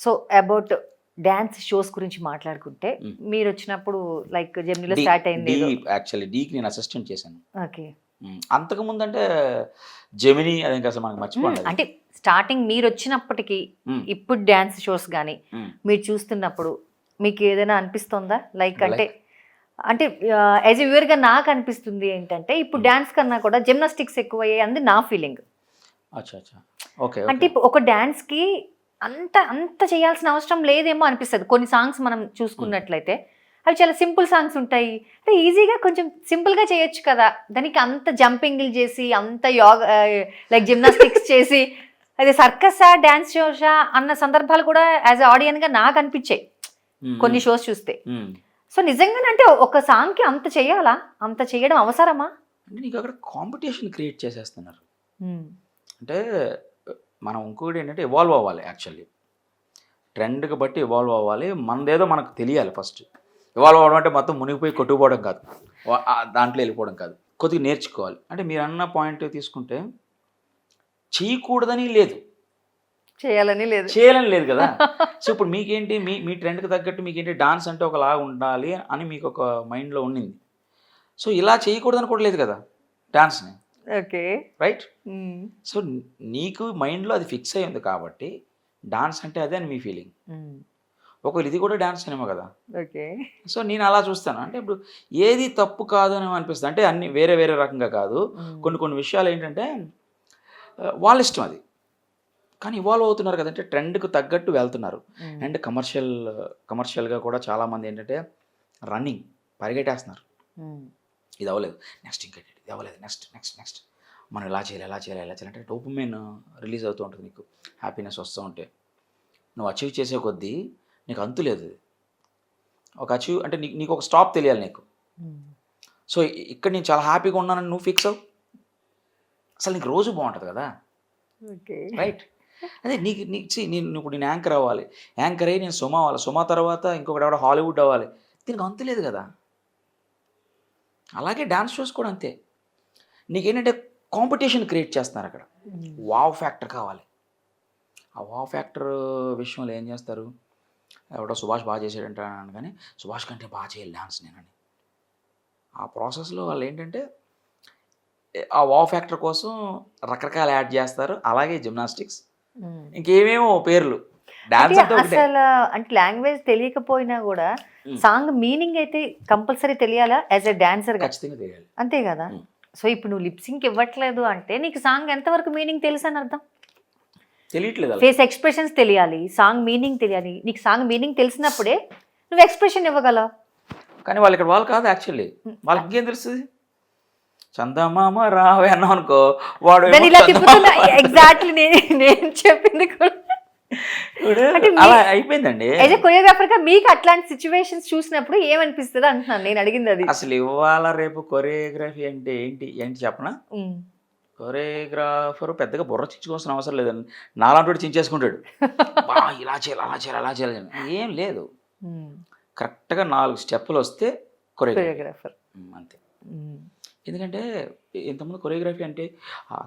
So about dance shows గురించి మాట్లాడుకుంటే మీరు వచ్చినప్పుడు లైక్ జర్నీలో స్టార్ట్ అయింది యాక్చువల్లీ డీకి నేను అసిస్టెంట్ చేశాను. ఓకే. అంతకు ముందు అంటే జెమిని అది ఇంకా అసలు మనకు మర్చిపోండి. అంటే స్టార్టింగ్ మీరు వచ్చినప్పటికి ఇప్పుడు డాన్స్ షోస్ కానీ మీరు చూస్తున్నప్పుడు మీకు ఏదైనా అనిపిస్తుందా లైక్ అంటే అంటే యాజ్ ఎ వ్యూవర్గా నాకు అనిపిస్తుంది ఏంటంటే ఇప్పుడు డాన్స్ కన్నా కూడా జిమ్నాస్టిక్స్ ఎక్కువ అయ్యాయి అంది నా ఫీలింగ్. ఓకే. అంటే ఒక డాన్స్కి అంత అంత చేయాల్సిన అవసరం లేదేమో అనిపిస్తుంది. కొన్ని సాంగ్స్ మనం చూసుకున్నట్లయితే అవి చాలా సింపుల్ సాంగ్స్ ఉంటాయి. అంటే ఈజీగా కొంచెం సింపుల్గా చేయొచ్చు కదా, దానికి అంత జంపింగ్లు చేసి అంత యోగా లైక్ జిమ్నాస్టిక్స్ చేసి అది సర్కసా డాన్స్ షోసా అన్న సందర్భాలు కూడా యాజ్ ఆడియన్గా నాకు అనిపించాయి కొన్ని షోస్ చూస్తే. సో నిజంగానే అంటే ఒక సాంగ్కి అంత చేయాలా, అంత చేయడం అవసరమా? అంటే నీకు అక్కడ కాంపిటీషన్ క్రియేట్ చేసేస్తున్నారు. అంటే మనం ఇంకోటి ఏంటంటే ఇవాల్వ్ అవ్వాలి. యాక్చువల్లీ ట్రెండ్కి బట్టి ఇవాల్వ్ అవ్వాలి. మనదేదో మనకు తెలియాలి. ఫస్ట్ ఇవాల్వ్ అవ్వడం అంటే మొత్తం మునిగిపోయి కొట్టుకుపోవడం కాదు, దాంట్లో వెళ్ళిపోవడం కాదు, కొద్దిగా నేర్చుకోవాలి. అంటే మీరు అన్న పాయింట్ తీసుకుంటే చేయకూడదని లేదు, చేయాలని లేదు కదా. సో ఇప్పుడు మీకేంటి మీ ట్రెండ్కి తగ్గట్టు మీకేంటి డాన్స్ అంటే ఒకలా ఉండాలి అని మీకు ఒక మైండ్లో ఉండింది. సో ఇలా చేయకూడదని కూడా లేదు కదా డాన్స్ని. Okay, right. సో నీకు మైండ్లో అది ఫిక్స్ అయ్యింది కాబట్టి డాన్స్ అంటే అదే అని మీ ఫీలింగ్. ఒకవేళ ఇది కూడా డాన్స్ సినిమా కదా. ఓకే. సో నేను అలా చూస్తాను. అంటే ఇప్పుడు ఏది తప్పు కాదు అని అనిపిస్తుంది. అంటే అన్ని వేరే వేరే రకంగా కాదు, కొన్ని విషయాలు ఏంటంటే వాళ్ళ ఇష్టం అది, కానీ ఇవాల్వ్ అవుతున్నారు కదంటే ట్రెండ్కి తగ్గట్టు వెళ్తున్నారు. అండ్ కమర్షియల్గా కూడా చాలామంది ఏంటంటే రన్నింగ్ పరిగెట్టేస్తున్నారు. ఇది అవ్వలేదు, నెక్స్ట్ ఇంకా ఇది అవ్వలేదు, నెక్స్ట్ మనం ఇలా చేయాలి అంటే డోపమైన్ రిలీజ్ అవుతూ ఉంటుంది, నీకు హ్యాపీనెస్ వస్తూ ఉంటే నువ్వు అచీవ్ చేసే కొద్దీ నీకు అంతు లేదు. ఒక అచీవ్ అంటే నీకు ఒక స్టాప్ తెలియాలి నీకు. సో ఇక్కడ నేను చాలా హ్యాపీగా ఉన్నానని నువ్వు ఫిక్స్ అవ్వు, అసలు నీకు రోజు బాగుంటుంది కదా. రైట్. అదే నేను ఇప్పుడు నేను యాంకర్ అవ్వాలి, యాంకర్ అయ్యి నేను సుమా అవ్వాలి, సుమా తర్వాత ఇంకొకటి ఎవడో హాలీవుడ్ అవ్వాలి, దీనికి అంతు లేదు కదా. అలాగే డాన్స్ షోస్ కూడా అంతే. నీకేంటంటే కాంపిటీషన్ క్రియేట్ చేస్తున్నారు అక్కడ. వావ్ ఫ్యాక్టర్ కావాలి. ఆ వావ్ ఫ్యాక్టర్ విషయంలో ఏం చేస్తారు, ఎవడో సుభాష్ బాగా చేసాడంటే అన్నాను, కానీ సుభాష్ కంటే బాగా చేయాలి డాన్స్ నేనని. ఆ ప్రాసెస్లో వాళ్ళు ఏంటంటే ఆ వావ్ ఫ్యాక్టర్ కోసం రకరకాల యాడ్ చేస్తారు. అలాగే జిమ్నాస్టిక్స్, ఇంకేమేమో పేర్లు. డాన్స్ అసలు అంటే లాంగ్వేజ్ తెలియకపోయినా కూడా సాంగ్ మీనింగ్ అయితే కంపల్సరీ తెలియాలా యాజ్ ఎ డాన్సర్? ఖచ్చితంగా తెలియాలి, అంతే కదా. సో ఇప్పుడు నువ్వు లిప్సింగ్ ఇవ్వట్లేదు అంటే నీకు సాంగ్ ఎంతవరకు మీనింగ్ తెలుసు అని అర్థం. తెలియట్లేదు. ఫేస్ ఎక్స్ప్రెషన్స్ తెలియాలి, సాంగ్ మీనింగ్ తెలియాలి. నీకు సాంగ్ మీనింగ్ తెలిసినప్పుడే నువ్వు ఎక్స్ప్రెషన్ ఇవ్వగలవు. కానీ వాళ్ళు ఇక్కడ వాళ్ళు కాదు యాక్చువల్లీ, వాళ్ళకి ఇంకేం తెలుస్తుంది. చందమామ రావే అన్నాం అనుకో, వాడు ఎగ్జాక్ట్లీ నేను చెప్పింది కూడా అలా అయిపోయిందండి. యాజ్ ఎ కొరియోగ్రాఫర్ గా మీకు అట్లాంటి సిచ్యువేషన్స్ చూసినప్పుడు ఏమనిపిస్తుంది అంటున్నాను నేను అడిగింది అది. అసలు ఇవాళ రేపు కొరియోగ్రఫీ అంటే ఏంటి చెప్పనా? కొరియోగ్రాఫర్ పెద్దగా బుర్ర చించుకోవాల్సిన అవసరం లేదండి. నాలాంటి చించేసుకుంటాడు, ఇలా చేయాలి ఏం లేదు. కరెక్ట్గా 4 స్టెప్పులు వస్తే కొరియోగ్రాఫర్ అంతే. ఎందుకంటే ఇంతకుముందు కొరియోగ్రఫీ అంటే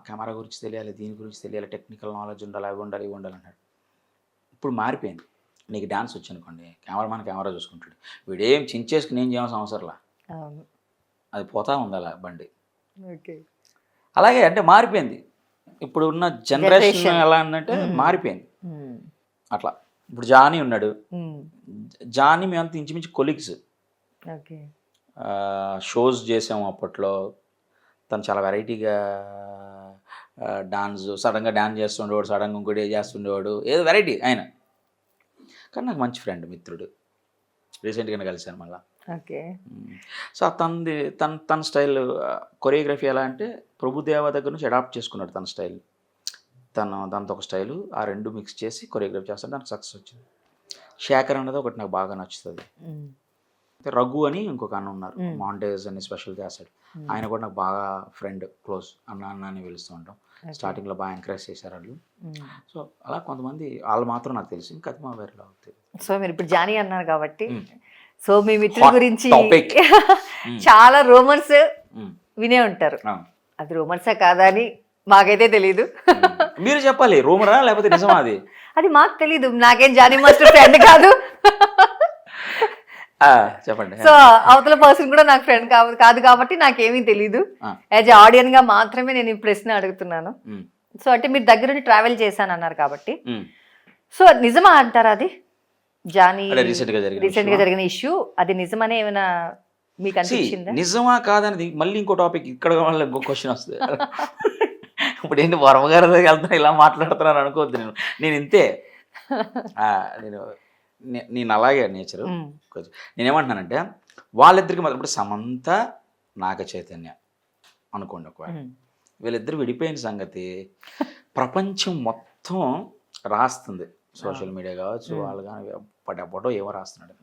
కెమెరా గురించి తెలియాలి, దీని గురించి తెలియాలి, టెక్నికల్ నాలెడ్జ్ ఉండాలి, అవి ఉండాలి అన్నాడు. ఇప్పుడు మారిపోయింది. నీకు డాన్స్ వచ్చనుకోండి, కెమెరా చూసుకుంటాడు, వీడేం చించేసుకుని ఏం చేయాల్సిన అవసరంలా, అది పోతా ఉంది అలా బండి. అలాగే అంటే మారిపోయింది. ఇప్పుడు ఉన్న జనరేషన్ ఎలా ఉందంటే మారిపోయింది అట్లా. ఇప్పుడు జానీ ఉన్నాడు, జానీ మేమంతా ఇంచుమించు కొలీగ్స్, షోస్ చేసాము అప్పట్లో. తను చాలా వెరైటీగా డాన్స్, సడన్గా డాన్స్ చేస్తుండేవాడు, సడన్గా ఇంకోటి చేస్తుండేవాడు, ఏదో వెరైటీ ఆయన. కానీ నాకు మంచి ఫ్రెండ్, మిత్రుడు, రీసెంట్గానే కలిశాను మళ్ళీ. సో తన స్టైల్ కొరియోగ్రఫీ ఎలా అంటే ప్రభుదేవ దగ్గర నుంచి అడాప్ట్ చేసుకున్నాడు తన స్టైల్. దాంతో ఒక స్టైలు, ఆ రెండు మిక్స్ చేసి కొరియోగ్రఫీ చేస్తాను, దానికి సక్సెస్ వచ్చింది. శేఖర్ అన్నది ఒకటి నాకు బాగా నచ్చుతుంది. రఘు అని ఇంకొక అన్న ఉన్నారు, మాంటేజ్ అని స్పెషల్ చేస్తాడు, ఆయన కూడా నాకు బాగా ఫ్రెండ్, క్లోజ్ అన్న అని పిలుస్తూ ఉంటాం. స్టార్టింగ్లో బాగా ఎంకరేజ్ చేశారు వాళ్ళు. సో అలా కొంతమంది వాళ్ళు మాత్రం నాకు తెలిసి, ఇంకా మా వేరేలో అవుతుంది. సో మీరు ఇప్పుడు జానీ అన్నారు కాబట్టి, సో మీ మిత్రుల గురించి చాలా రూమర్స్ వినే ఉంటారు. అది రూమర్సా కాదా అని మాకైతే తెలీదు. మీరు చెప్పాలి, రూమరా లేకపోతే నిజమా అది? అది మాకు తెలీదు, నాకేం జానీ మాస్టర్ ఫ్రెండ్ కాదు. చెప్పండి. సో అవతల పర్సన్ కూడా నాకు ఫ్రెండ్ కాదు కాబట్టి నాకేమీ తెలీదు. యాజ్ ఎ ఆడియన్ గా మాత్రమే నేను ఈ ప్రశ్న అడుగుతున్నాను. సో అంటే మీరు దగ్గరుండి ట్రావెల్ చేశాను అన్నారు కాబట్టి, సో నిజమా అంటారా అది జానీ రీసెంట్ గా జరిగిన ఇష్యూ? అది నిజమనే ఏమైనా మీకు అనిపించిందా? నిజమా కాదనేది మళ్ళీ ఇంకో టాపిక్, ఇక్కడ మళ్ళీ ఇంకో క్వశ్చన్ వస్తుంది. ఇప్పుడు ఏంటి వర్మగారి దగ్గరికి వెళ్తున్నా ఇలా మాట్లాడుతున్నాను అనుకోవద్దు. నేను ఇంతే, నేను అలాగే నేచరు. నేనేమంటున్నానంటే వాళ్ళిద్దరికి మాత్రం ఇప్పుడు సమంత నాగ చైతన్య అనుకోండి, ఒకవేళ వీళ్ళిద్దరు విడిపోయిన సంగతి ప్రపంచం మొత్తం రాస్తుంది, సోషల్ మీడియా కావచ్చు, వాళ్ళు కానీ పటపటో ఏమో రాస్తున్నాడు.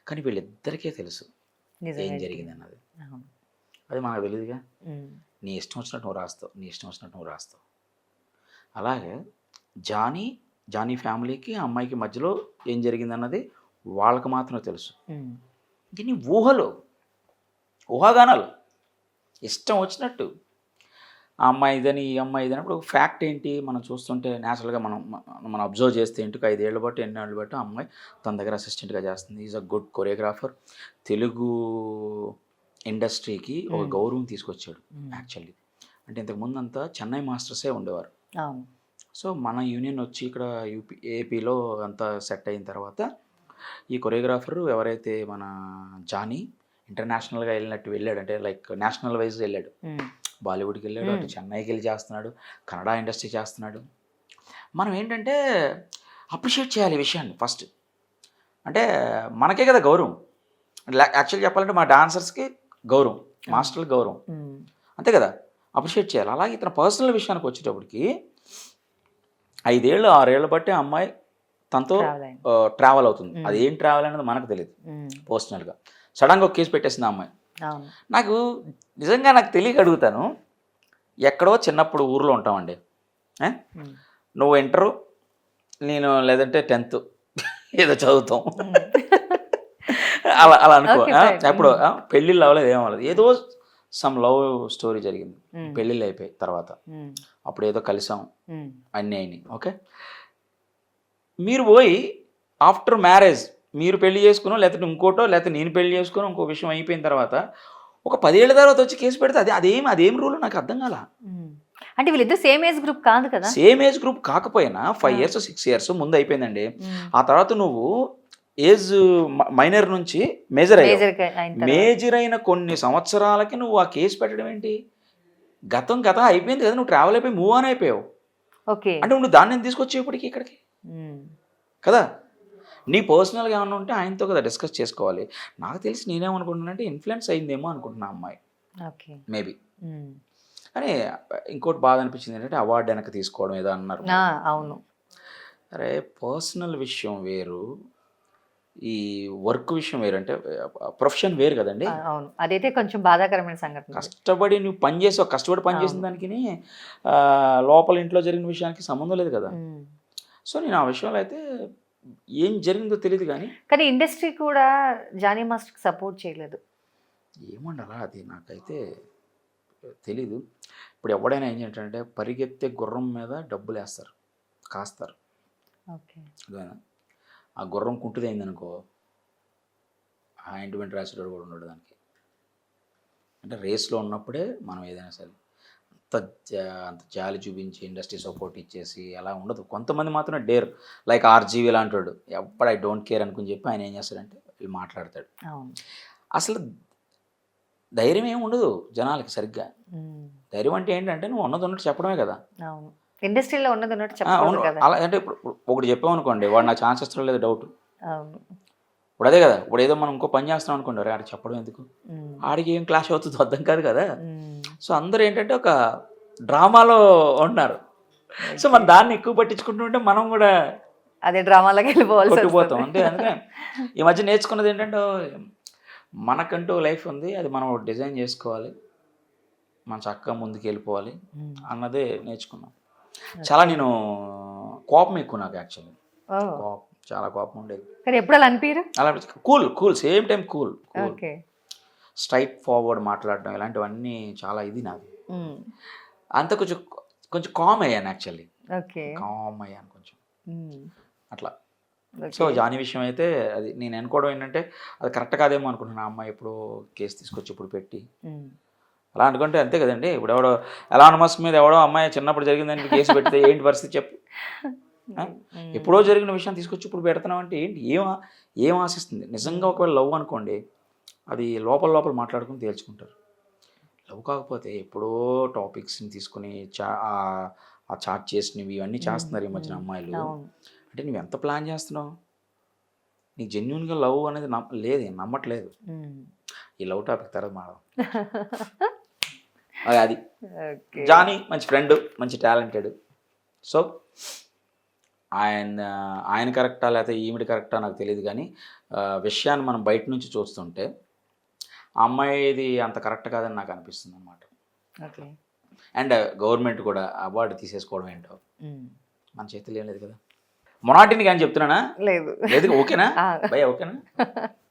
కానీ వీళ్ళిద్దరికీ తెలుసు ఏం జరిగింది అన్నది. అది మనకు తెలియదుగా. నీ ఇష్టం వచ్చినట్టు నువ్వు రాస్తావు, నీ ఇష్టం వచ్చినట్టు నువ్వు రాస్తావు. అలాగే జానీ ఫ్యామిలీకి అమ్మాయికి మధ్యలో ఏం జరిగింది అన్నది వాళ్ళకి మాత్రమే తెలుసు. దీన్ని ఊహాగానాలు ఇష్టం వచ్చినట్టు ఆ అమ్మాయి ఇదని ఈ అమ్మాయి ఇదని. ఇప్పుడు ఫ్యాక్ట్ ఏంటి మనం చూస్తుంటే న్యాచురల్గా మనం అబ్జర్వ్ చేస్తే ఏంటి, 5 ఏళ్ళు బట్టి 8 ఏళ్ళు బట్టి ఆ అమ్మాయి తన దగ్గర అసిస్టెంట్గా చేస్తుంది. Is a good choreographer. Telugu ఇండస్ట్రీకి ఒక గౌరవం తీసుకొచ్చాడు యాక్చువల్లీ. అంటే ఇంతకుముందు అంతా చెన్నై మాస్టర్సే ఉండేవారు. సో మన యూనియన్ వచ్చి ఇక్కడ ఏపీలో అంతా సెట్ అయిన తర్వాత ఈ కొరియోగ్రాఫర్ ఎవరైతే మన జానీ ఇంటర్నేషనల్గా వెళ్ళాడు, అంటే లైక్ నేషనల్ వైజ్ వెళ్ళాడు, బాలీవుడ్కి వెళ్ళాడు, అటు చెన్నైకి వెళ్ళి చేస్తున్నాడు, కన్నడ ఇండస్ట్రీ చేస్తున్నాడు. మనం ఏంటంటే అప్రిషియేట్ చేయాలి ఈ విషయాన్ని ఫస్ట్. అంటే మనకే కదా గౌరవం. యాక్చువల్గా చెప్పాలంటే మా డాన్సర్స్కి గౌరవం, మాస్టర్లకు గౌరవం, అంతే కదా, అప్రిషియేట్ చేయాలి. అలాగే ఇతను పర్సనల్ విషయానికి వచ్చేటప్పటికి 5 ఏళ్ళు 6 ఏళ్ళు బట్టి ఆ అమ్మాయి తనతో ట్రావెల్ అవుతుంది. అది ఏం ట్రావెల్ అనేది మనకు తెలియదు. పర్సనల్గా సడన్గా ఒక కేసు పెట్టేసింది ఆ అమ్మాయి. నాకు నిజంగా తెలియక అడుగుతాను, ఎక్కడో చిన్నప్పుడు ఊర్లో ఉంటామండి, నువ్వు ఇంటరు నేను లేదంటే 10th ఏదో చదువుతాం, అలా అనుకో. అప్పుడు పెళ్ళిళ్ళు అవ్వలేదు, ఏమవ్వలేదు, ఏదో సమ్ లవ్ స్టోరీ జరిగింది, పెళ్ళిళ్ళు అయిపోయి తర్వాత అప్పుడు ఏదో కలిసాం, అన్నీ అయినాయి. ఓకే, మీరు పోయి ఆఫ్టర్ మ్యారేజ్ మీరు పెళ్లి చేసుకున్నాం, లేకపోతే ఇంకోటో, లేకపోతే నేను పెళ్లి చేసుకున్నాం, ఇంకో విషయం అయిపోయిన తర్వాత ఒక 10 ఏళ్ళ తర్వాత వచ్చి కేసు పెడితే అదేం రూల్ నాకు అర్థం కాల. అంటే వీళ్ళిద్దరు సేమ్ ఏజ్ గ్రూప్ కాదు కదా. సేమ్ ఏజ్ గ్రూప్ కాకపోయినా 5 years 6 years ముందు అయిపోయిందండి. ఆ తర్వాత నువ్వు ఏజ్ మైనర్ నుంచి మేజర్ అయిన కొన్ని సంవత్సరాలకి నువ్వు ఆ కేసు పెట్టడం ఏంటి? గతం అయిపోయింది కదా, నువ్వు ట్రావెల్ అయిపోయి మూవ్ ఆన్ అయిపోయావు. అంటే నువ్వు దాన్ని తీసుకొచ్చి ఇప్పటికి ఇక్కడికి కదా. నీ పర్సనల్గా ఏమన్నా ఉంటే ఆయనతో కదా డిస్కస్ చేసుకోవాలి. నాకు తెలిసి నేనేమనుకుంటున్నానంటే ఇన్ఫ్లుయెన్స్ అయిందేమో అనుకుంటున్నా అమ్మాయి, మేబీ. కానీ ఇంకోటి బాధ అనిపించింది ఏంటంటే అవార్డు వెనక్కి తీసుకోవడం ఏదో అన్నారు. అవును, అరే పర్సనల్ విషయం వేరు, ఈ వర్క్ విషయం వేరు, అంటే ప్రొఫెషన్ వేరు కదండి. అవును, అదైతే కొంచెం బాధాకరమైన సంఘటన. కష్టపడి నువ్వు కష్టపడి పని చేసిన దానికి లోపల ఇంట్లో జరిగిన విషయానికి సంబంధం లేదు కదా. సో నేను ఆ విషయంలో అయితే ఏం జరిగిందో తెలియదు. కానీ ఇండస్ట్రీ కూడా జానీ మాస్టర్కి సపోర్ట్ చేయలేదు. ఏమండాలా అది నాకైతే తెలీదు. ఇప్పుడు ఎవడైనా ఏం చేయాలంటే పరిగెత్తే గుర్రం మీద డబ్బులు వేస్తారు, కాస్తారు. ఆ గుర్రం కుంటుదైంది అనుకో, ఆయింట్మెంట్ రాసేటోడు కూడా ఉండడు దానికి. అంటే రేస్లో ఉన్నప్పుడే మనం ఏదైనా సరే అంత జాలి చూపించి ఇండస్ట్రీ సపోర్ట్ ఇచ్చేసి అలా ఉండదు. కొంతమంది మాత్రమే డేర్, లైక్ ఆర్జీవి లాంటి వాడు, ఎప్పుడు ఐ డోంట్ కేర్ అనుకుని చెప్పి ఆయన ఏం చేస్తాడంటే వీళ్ళు మాట్లాడతాడు. అసలు ధైర్యం ఏమి ఉండదు జనాలకి సరిగ్గా. ధైర్యం అంటే ఏంటంటే నువ్వు ఉన్నది ఉన్నట్టు చెప్పడమే కదా. ఇండస్ట్రీలో ఉన్నది ఉన్నట్టు అలా అంటే ఇప్పుడు ఒకటి చెప్పామనుకోండి, వాడు నాకు ఛాన్స్ ఇస్తాడో లేదు డౌట్. ఇప్పుడు అదే కదా, ఇప్పుడు ఏదో మనం ఇంకో పని చేస్తున్నాం అనుకోండి, ఆడికి చెప్పడం ఎందుకు, ఆడికి ఏం క్లాష్ అవుతుందో అర్థం కాదు కదా. సో అందరూ ఏంటంటే ఒక డ్రామాలో ఉంటున్నారు. సో మనం దాన్ని ఎక్కువ పట్టించుకుంటుంటే మనం కూడా అదే డ్రామాలోకి వెళ్ళిపోతాం అంతే. అందుకనే ఈ మధ్య నేర్చుకున్నది ఏంటంటే మనకంటూ లైఫ్ ఉంది, అది మనం డిజైన్ చేసుకోవాలి, మనం చక్కగా ముందుకు వెళ్ళిపోవాలి అన్నదే నేర్చుకున్నాం. చాలా నేను కోపం ఎక్కువ నాకు యాక్చువల్లీ, కోపం చాలా కోపం ఉండేది. ఎప్పుడు అలా అనిపించరు? అలా cool same time cool straight forward మాట్లాడడం ఇలాంటివన్నీ చాలా ఇది నాకు. అంత కొంచెం కామ్ అయ్యాను యాక్చువల్లీ. ఓకే. కామ్ అయ్యాను కొంచెం హ్మ్. అట్లా. ఓకే. సో జానీ విషయం అయితే అది నేను అనుకోవడం ఏంటంటే అది కరెక్ట్ కాదేమో అనుకుంటున్నాను. ఆ అమ్మాయి ఎప్పుడో కేసు తీసుకొచ్చి ఇప్పుడు పెట్టి హ్మ్. అలా అనుకుంటే అంతే కదండి. ఇప్పుడు ఎవడో ఎలాన్ మస్క్ మీద ఎవడో అమ్మాయి చిన్నప్పుడు జరిగిందని కేసు పెడితే ఏంటి పరిస్థితి చెప్పు. ఆ? ఎప్పుడో జరిగిన విషయం తీసుకొచ్చి ఇప్పుడు పెడుతున్నాం అంటే ఏంటి ఏం ఆశిస్తుంది. నిజంగా ఒకవేళ లవ్ అనుకోండి అది లోపల లోపల మాట్లాడుకుని తేల్చుకుంటారు. లవ్ కాకపోతే ఎప్పుడో టాపిక్స్ని తీసుకుని ఆ చాట్ చేసినవి ఇవన్నీ చేస్తున్నారు ఈ మధ్యన అమ్మాయిలు. అవును. అంటే నువ్వు ఎంత ప్లాన్ చేస్తున్నావు? నీకు జెన్యున్గా లవ్ అనేది లేదు, నమ్మట్లేదు. హ్మ్. ఈ లవ్ టాపిక్ తర్వాత మాడదాం. అది ఓకే. జానీ మంచి ఫ్రెండ్, మంచి టాలెంటెడ్. సో ఆయన కరెక్టా లేకపోతే ఈవిడ కరెక్టా నాకు తెలియదు కానీ విషయాన్ని మనం బయట నుంచి చూస్తుంటే ఆ అమ్మాయిది అంత కరెక్ట్ కాదని నాకు అనిపిస్తుంది అనమాట. ఓకే. అండ్ గవర్నమెంట్ కూడా అవార్డు తీసేసుకోవడం ఏంటో హ్మ్. మన చేతులు ఏం లేదు కదా. మొనాటిని కానీ చెప్తున్నానా లేదు. లేదు ఓకేనా ఆ. భయ్యా ఓకేనా